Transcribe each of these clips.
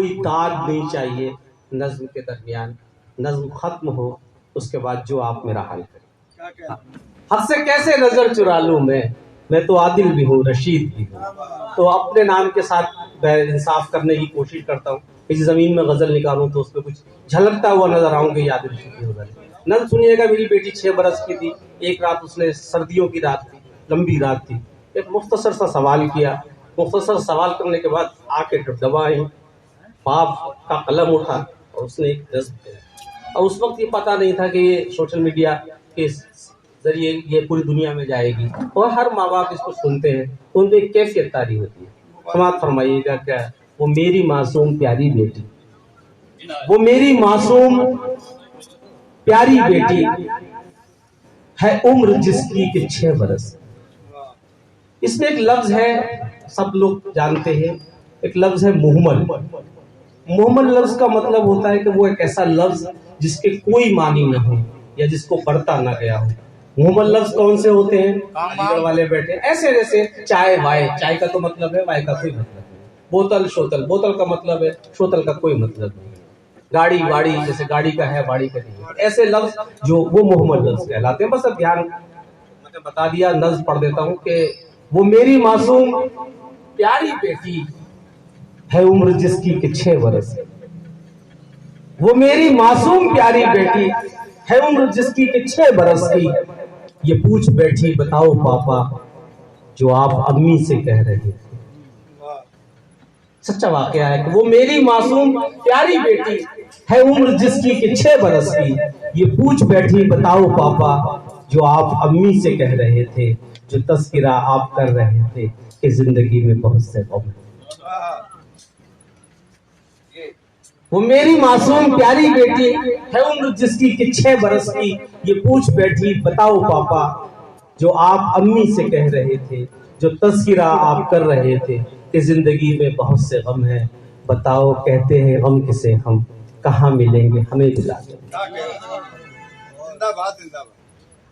कोई दाग नहीं चाहिए नज्म के दरमियान। नज्म खत्म हो उसके बाद जो आप मेरा हाल करें। हद से कैसे नजर चुरा लूं मैं तो आदिल भी हूँ, रशीद भी हूँ। तो अपने नाम के साथ इंसाफ करने की कोशिश करता हूँ। किसी जमीन में गजल निकालूं तो उसमें कुछ झलकता हुआ नजर आऊंगा। ये आदिल रशीद की गजल। नज्म सुनिएगा। मेरी बेटी 6 बरस की थी। एक रात उसने, सर्दियों की रात थी, लंबी रात थी, एक मुख्तसर सा सवाल किया। मुख्तसर सवाल करने के बाद आके डबडबा आई, बाप का कलम उठा और उसने एक नज्म किया। और उस वक्त ये पता नहीं था कि ये सोशल मीडिया के जरिए ये पूरी दुनिया में जाएगी और हर माँ बाप इसको सुनते हैं तो उनपे एक कैफियत तारी होती है। समाप्त फरमाइएगा। क्या? वो मेरी मासूम प्यारी बेटी, वो मेरी मासूम प्यारी बेटी है, उम्र जिसकी कि 6 बरस। इसमें एक लफ्ज है, सब लोग जानते हैं, एक लफ्ज है मुहम्मल। मुहम्मल लफ्ज का मतलब होता है कि वो एक ऐसा लफ्ज जिसके कोई मानी ना हो या जिसको पढ़ता ना गया हो। मुहम्मल लफ्ज कौन से होते हैं? अलीगढ़ वाले बैठे ऐसे, जैसे चाय, वाय, चाय का तो मतलब है, वाय का कोई मतलब नहीं। बोतल, शोतल, बोतल का मतलब है, शोतल का कोई मतलब नहीं। गाड़ी, वाड़ी, जैसे गाड़ी का है, वाड़ी का नहीं। ऐसे लफ्ज जो वो मुहम्मल लफ्ज कहलाते हैं। बस अब ध्यान मैंने बता दिया। नज्म पढ़ देता हूँ कि वो मेरी मासूम प्यारी बेटी है, उम्र जिसकी कि 6 बरस। वो मेरी मासूम प्यारी बेटी है, उम्र जिसकी कि 6 बरस की। ये पूछ बैठी बताओ पापा जो आप अम्मी से कह रहे थे। सच्चा वाकया है कि वो मेरी मासूम प्यारी बेटी है, उम्र जिसकी कि 6 बरस की। ये पूछ बैठी बताओ पापा जो आप अम्मी से कह रहे थे, जो तस्किरा आप कर रहे थे कि जिंदगी में बहुत से गम। वो मेरी मासूम प्यारी बेटी है, उम्र जिसकी कि 6 बरस की। ये पूछ बैठी बताओ पापा जो आप अम्मी से कह रहे थे, जो तस्किरा आप कर रहे थे कि जिंदगी में बहुत से गम है। बताओ कहते हैं गम किसे हम, कहाँ मिलेंगे हमें बुला दो।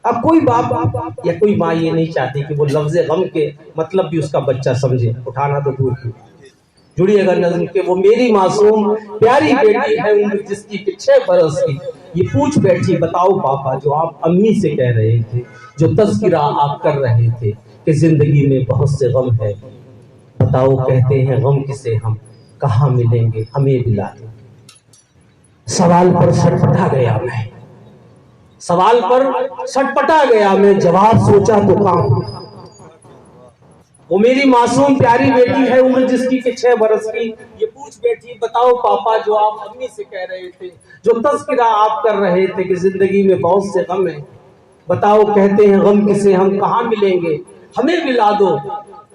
अब कोई बाप या कोई माँ ये नहीं चाहती कि वो लफ्ज़ गम के मतलब भी उसका बच्चा समझे, उठाना तो दूर की। जुड़िएगा नज़्म के। वो मेरी मासूम प्यारी बेटी है, उम्र जिसकी कि 6 बरस की। ये पूछ बैठी बताओ पापा जो आप अम्मी से कह रहे थे, जो तज़किरा आप कर रहे थे कि जिंदगी में बहुत से गम है। बताओ कहते हैं गम किसे हम, कहाँ मिलेंगे हमें बुला दो। सवाल पर छटपटा गया मैं, सवाल पर छटपटा गया मैं, जवाब सोचा तो काम। वो मेरी मासूम प्यारी बेटी है, उम्र जिसकी कि 6 बरस की। ये पूछ बैठी बताओ पापा जो आप अम्मी से कह रहे थे, जो तज़किरा आप कर रहे थे कि जिंदगी में बहुत से गम है। बताओ कहते हैं गम किसे हम, कहाँ मिलेंगे हमें मिला दो।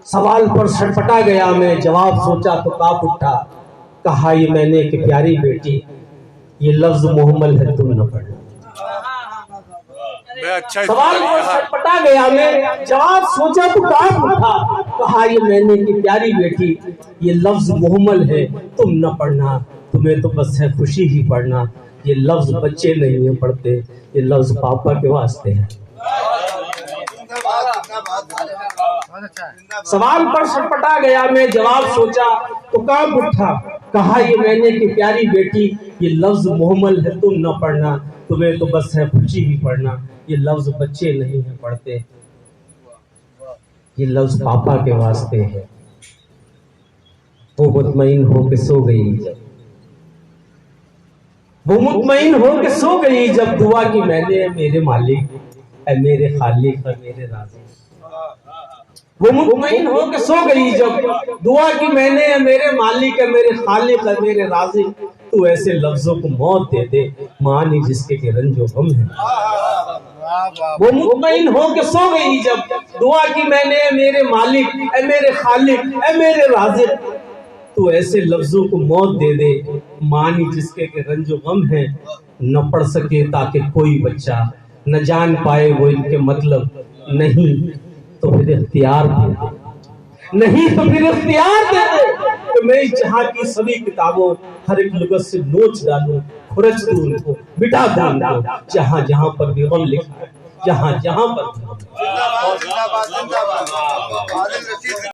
सवाल पर छटपटा गया मैं, जवाब सोचा तो कांप उठा। कहा ये मैंने कि प्यारी बेटी ये लफ्ज मुहम्मल है, तुम न पढ़ना। अच्छा सवाल पर छटपटा गया मैं, जवाब सोचा तो कांप उठा। कहा ये मैंने कि प्यारी बेटी ये लफ्ज मुहम्मल है, तुम न पढ़ना। तुम्हें तो बस है खुशी ही पढ़ना। ये लफ्ज बच्चे नहीं है पढ़ते, ये लफ्ज पापा के वास्ते है। सवाल पर छटपटा गया मैं, जवाब सोचा तो कांप उठा। कहा ये मैंने कि प्यारी बेटी ये लफ्ज मुहम्मल है, तुम न पढ़ना। तुम्हें तो बस है खुशी ही पढ़ना। ये लफ्ज बच्चे नहीं है पढ़ते, ये लफ्ज पापा के वास्ते है। वो मुतमईन हो के सो गई जब, वो मुतमईन हो के सो गई जब, दुआ की मैंने मेरे मालिक है, मेरे खालिक है, मेरे राज़ी। वो मुतमईन हो के सो गई जब, दुआ की मैंने मेरे मालिक है, मेरे खालिक है, मेरे राज़ी। तू ऐसे लफ्जों को मौत दे दे, मानी जिसके के रंजो गम है। वो मुतमईन हो के सो गई जब, दुआ की मैंने मेरे मालिक है, मेरे खालिक है, मेरे राज़िक। तू ऐसे लफ्जों को मौत दे दे, मानी जिसके के रंजो गम है। न पढ़ सके ताकि कोई बच्चा, न जान पाए वो इनके मतलब। नहीं तो फिर इख्तियार दे दे, नहीं तो फिर इख्तियार दे दे कि मैं जहाँ की सभी किताबों हर एक लुगत से नोच डालूं, खुरच दूं उनको, बिठा दूं उनको, जहाँ जहाँ पर भी गम लिखा है, जहाँ जहाँ पर।